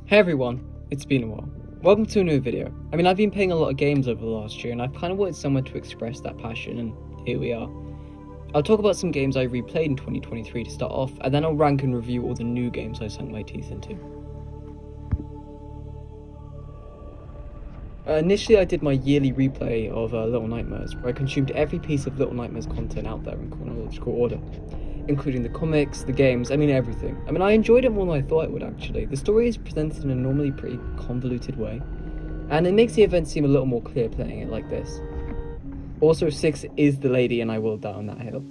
Hey everyone, it's been a while. Welcome to a new video. I've been playing a lot of games over the last year and I've kind of wanted somewhere to express that passion, and here we are. I'll talk about some games I replayed in 2023 to start off, and then I'll rank and review all the new games I sunk my teeth into. Initially I did my yearly replay of Little Nightmares, where I consumed every piece of Little Nightmares content out there in chronological order, including the comics, the games, everything. I enjoyed it more than I thought I would actually. The story is presented in a normally pretty convoluted way, and it makes the events seem a little more clear playing it like this. Also, 6 is the lady and I will die on that hill.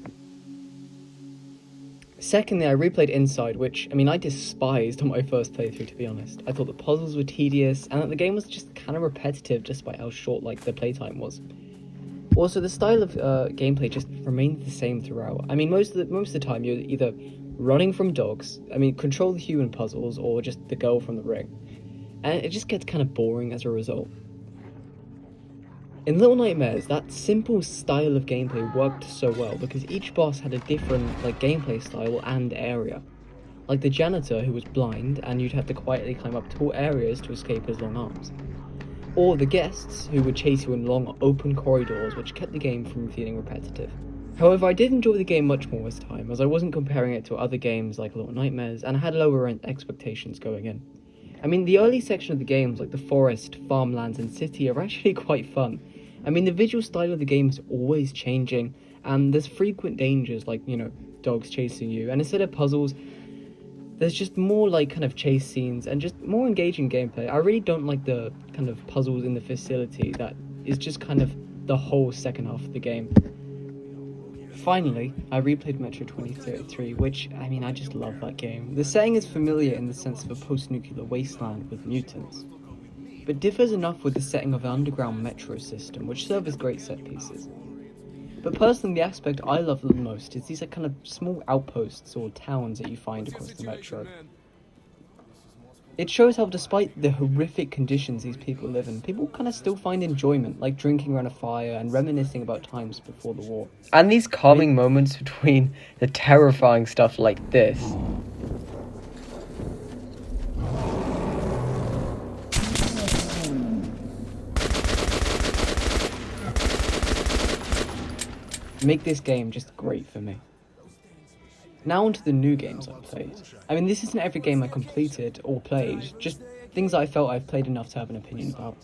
Secondly, I replayed Inside, which, I despised on my first playthrough, to be honest. I thought the puzzles were tedious, and that the game was just kind of repetitive despite how short, the playtime was. Also, the style of gameplay just remained the same throughout. Most of the time you're either running from dogs, control the human puzzles, or just the girl from the ring. And it just gets kind of boring as a result. In Little Nightmares, that simple style of gameplay worked so well because each boss had a different gameplay style and area. Like the janitor who was blind and you'd have to quietly climb up tall areas to escape his long arms. Or the guests who would chase you in long open corridors, which kept the game from feeling repetitive. However, I did enjoy the game much more this time, as I wasn't comparing it to other games like Little Nightmares and I had lower expectations going in. The early section of the games like the forest, farmlands and city are actually quite fun. The visual style of the game is always changing, and there's frequent dangers like, dogs chasing you, and instead of puzzles, there's just more kind of chase scenes and just more engaging gameplay. I really don't like the kind of puzzles in the facility that is just kind of the whole second half of the game. Finally, I replayed Metro 2033, which, I just love that game. The setting is familiar in the sense of a post-nuclear wasteland with mutants, but differs enough with the setting of an underground metro system, which serve as great set pieces. But personally, the aspect I love the most is these kind of small outposts or towns that you find across the metro. It shows how despite the horrific conditions these people live in, people kind of still find enjoyment, like drinking around a fire and reminiscing about times before the war. And these calming moments between the terrifying stuff like this make this game just great for me. Now onto the new games I've played. This isn't every game I completed or played, just things I felt I've played enough to have an opinion about.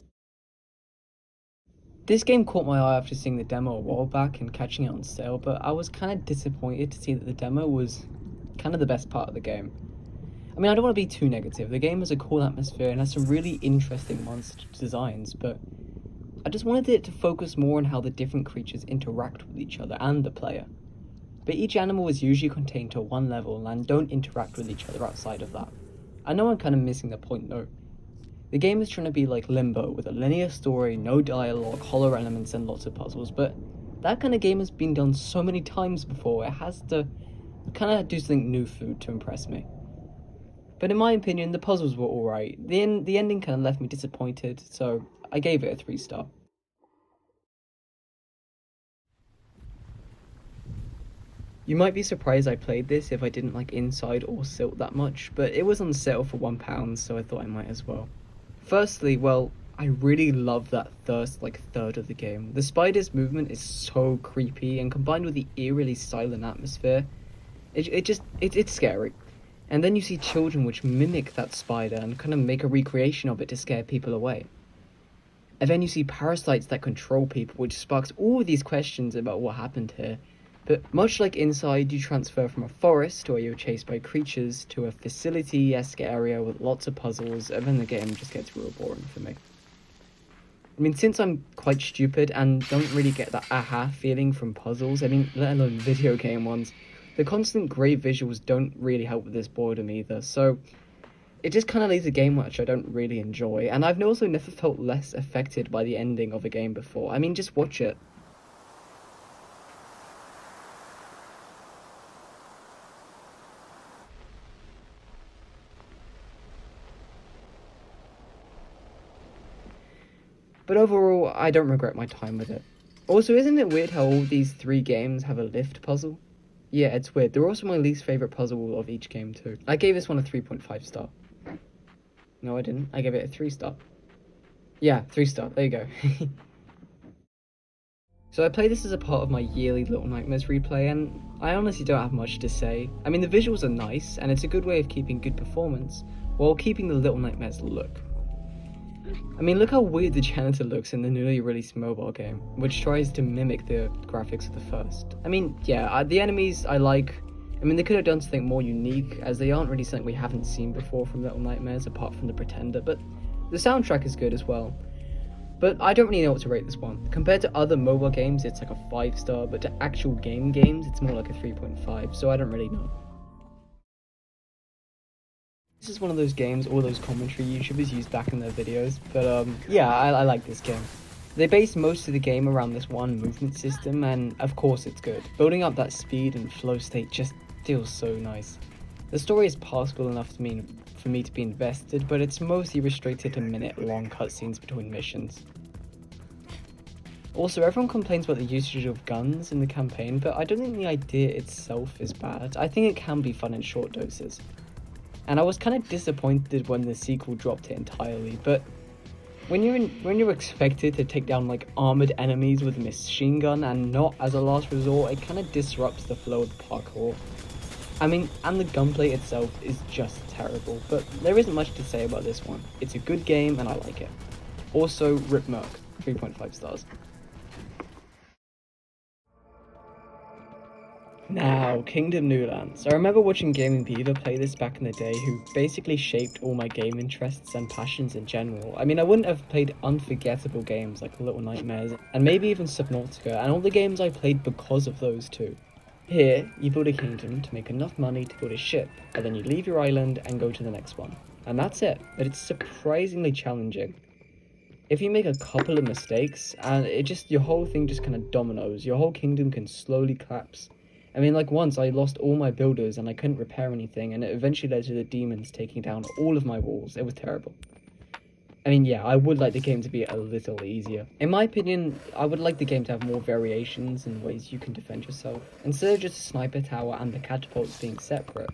This game caught my eye after seeing the demo a while back and catching it on sale, but I was kind of disappointed to see that the demo was kind of the best part of the game. I don't want to be too negative. The game has a cool atmosphere and has some really interesting monster designs, but I just wanted it to focus more on how the different creatures interact with each other and the player. But each animal is usually contained to one level and don't interact with each other outside of that. I know I'm kind of missing the point though. The game is trying to be like Limbo, with a linear story, no dialogue, hollow elements and lots of puzzles, but that kind of game has been done so many times before, it has to kind of do something new to impress me. But in my opinion, the puzzles were alright. The ending kind of left me disappointed, so I gave it a 3-star. You might be surprised I played this if I didn't like Inside or Silt that much, but it was on sale for £1, so I thought I might as well. Firstly, I really love that first third of the game. The spider's movement is so creepy, and combined with the eerily silent atmosphere, it's scary. And then you see children which mimic that spider and kind of make a recreation of it to scare people away. And then you see parasites that control people, which sparks all of these questions about what happened here. But much like Inside, you transfer from a forest where you're chased by creatures to a facility-esque area with lots of puzzles, and then the game just gets real boring for me. Since I'm quite stupid and don't really get that aha feeling from puzzles, let alone video game ones, the constant grey visuals don't really help with this boredom either, so it just kind of leaves a game which I don't really enjoy, and I've also never felt less affected by the ending of a game before. Just watch it. But overall, I don't regret my time with it. Also, isn't it weird how all these 3 games have a lift puzzle? Yeah, it's weird. They're also my least favourite puzzle of each game too. I gave this one a 3.5 star. No, I didn't. I gave it a 3-star. Yeah, 3-star. There you go. So I play this as a part of my yearly Little Nightmares replay, and I honestly don't have much to say. I mean, the visuals are nice, and it's a good way of keeping good performance, while keeping the Little Nightmares look. I mean, look how weird the janitor looks in the newly released mobile game, which tries to mimic the graphics of the first. I mean, yeah, the enemies I like. I mean, they could have done something more unique, as they aren't really something we haven't seen before from Little Nightmares, apart from the Pretender, but the soundtrack is good as well. But I don't really know what to rate this one. Compared to other mobile games, it's like a 5-star, but to actual games, it's more like a 3.5, so I don't really know. This is one of those games all those commentary YouTubers use back in their videos, but yeah, I like this game. They base most of the game around this one movement system, and of course it's good. Building up that speed and flow state just feels so nice. The story is passable enough for me to be invested, but it's mostly restricted to minute-long cutscenes between missions. Also, everyone complains about the usage of guns in the campaign, but I don't think the idea itself is bad. I think it can be fun in short doses. And I was kind of disappointed when the sequel dropped it entirely, but when you're expected to take down like armored enemies with a machine gun and not as a last resort, it kind of disrupts the flow of the parkour. I mean, and the gunplay itself is just terrible, but there isn't much to say about this one. It's a good game and I like it. Also, Rip Merc, 3.5 stars. Now, Kingdom New Lands. I remember watching Gaming Beaver play this back in the day, who basically shaped all my game interests and passions in general. I mean, I wouldn't have played unforgettable games like Little Nightmares, and maybe even Subnautica, and all the games I played because of those two. Here, you build a kingdom to make enough money to build a ship, and then you leave your island and go to the next one. And that's it, but it's surprisingly challenging. If you make a couple of mistakes, and your whole thing just kind of dominoes, your whole kingdom can slowly collapse. I mean, like once I lost all my builders and I couldn't repair anything, and it eventually led to the demons taking down all of my walls. It was terrible. I mean, yeah, I would like the game to be a little easier. In my opinion, I would like the game to have more variations in ways you can defend yourself. Instead of just a sniper tower and the catapults being separate,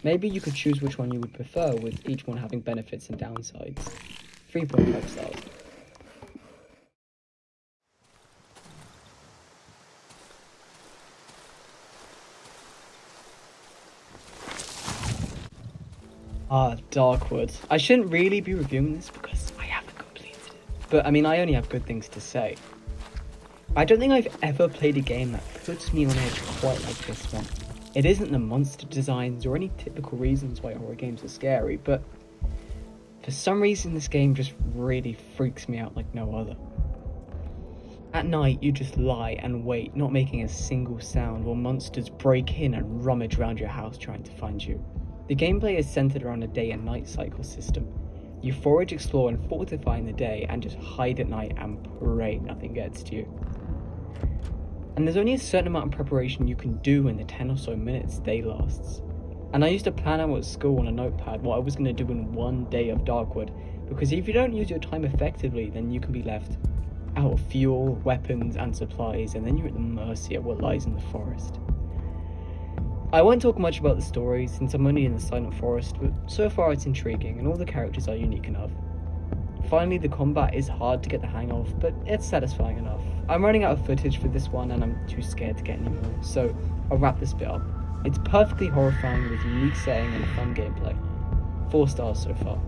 maybe you could choose which one you would prefer, with each one having benefits and downsides. 3.5 stars. Darkwood. I shouldn't really be reviewing this because I haven't completed it. But I mean, I only have good things to say. I don't think I've ever played a game that puts me on edge quite like this one. It isn't the monster designs or any typical reasons why horror games are scary, but for some reason this game just really freaks me out like no other. At night, you just lie and wait, not making a single sound, while monsters break in and rummage around your house trying to find you. The gameplay is centered around a day and night cycle system. You forage, explore, and fortify in the day, and just hide at night and pray nothing gets to you. And there's only a certain amount of preparation you can do in the 10 or so minutes day lasts. And I used to plan out at school on a notepad what I was going to do in one day of Darkwood, because if you don't use your time effectively, then you can be left out of fuel, weapons, and supplies, and then you're at the mercy of what lies in the forest. I won't talk much about the story since I'm only in the Silent Forest, but so far it's intriguing and all the characters are unique enough. Finally, the combat is hard to get the hang of, but it's satisfying enough. I'm running out of footage for this one and I'm too scared to get any more, so I'll wrap this bit up. It's perfectly horrifying with unique setting and fun gameplay. 4 stars so far.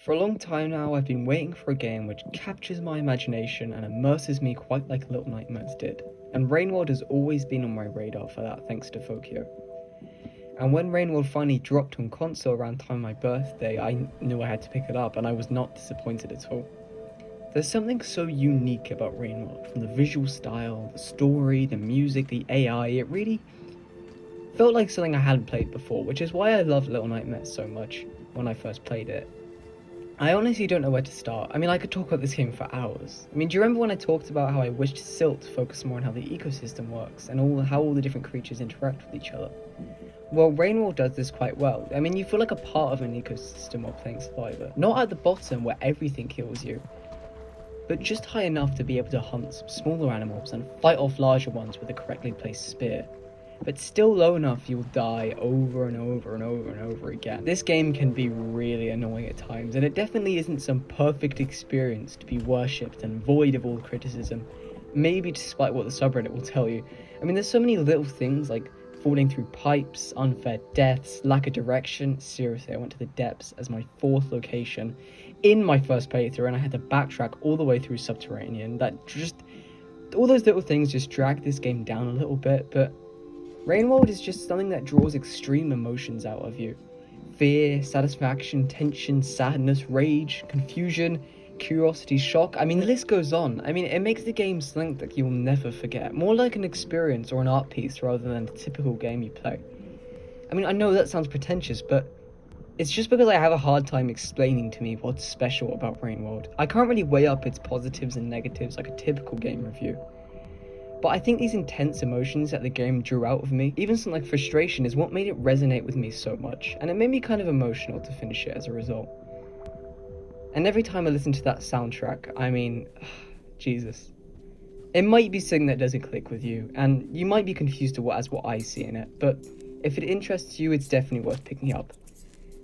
For a long time now, I've been waiting for a game which captures my imagination and immerses me quite like Little Nightmares did, and Rainworld has always been on my radar for that thanks to Fokyo. And when Rainworld finally dropped on console around time of my birthday, I knew I had to pick it up, and I was not disappointed at all. There's something so unique about Rainworld, from the visual style, the story, the music, the AI. It really felt like something I hadn't played before, which is why I loved Little Nightmares so much when I first played it. I honestly don't know where to start. I mean, I could talk about this game for hours. I mean, do you remember when I talked about how I wished Silt focused more on how the ecosystem works and how all the different creatures interact with each other? Well, Rainworld does this quite well. I mean, you feel like a part of an ecosystem while playing Survivor. Not at the bottom where everything kills you, but just high enough to be able to hunt some smaller animals and fight off larger ones with a correctly placed spear. But still low enough you'll die over and over and over and over again. This game can be really annoying at times, and it definitely isn't some perfect experience to be worshipped and void of all criticism, maybe despite what the subreddit will tell you. I mean, there's so many little things like falling through pipes, unfair deaths, lack of direction. Seriously, I went to the depths as my 4th location in my first playthrough, and I had to backtrack all the way through Subterranean. All those little things just drag this game down a little bit, but Rainworld is just something that draws extreme emotions out of you. Fear, satisfaction, tension, sadness, rage, confusion, curiosity, shock. I mean, the list goes on. I mean, it makes the game something that you'll never forget. More like an experience or an art piece rather than a typical game you play. I mean, I know that sounds pretentious, but it's just because I have a hard time explaining to me what's special about Rainworld. I can't really weigh up its positives and negatives like a typical game review. But I think these intense emotions that the game drew out of me, even something like frustration, is what made it resonate with me so much, and it made me kind of emotional to finish it as a result. And every time I listen to that soundtrack, I mean, Jesus. It might be something that doesn't click with you, and you might be confused as what I see in it, but if it interests you, it's definitely worth picking up.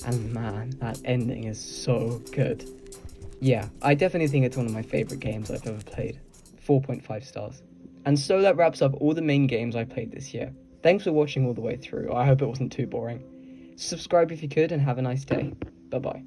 And man, that ending is so good. Yeah, I definitely think it's one of my favourite games I've ever played. 4.5 stars. And so that wraps up all the main games I played this year. Thanks for watching all the way through. I hope it wasn't too boring. Subscribe if you could, and have a nice day. Bye bye.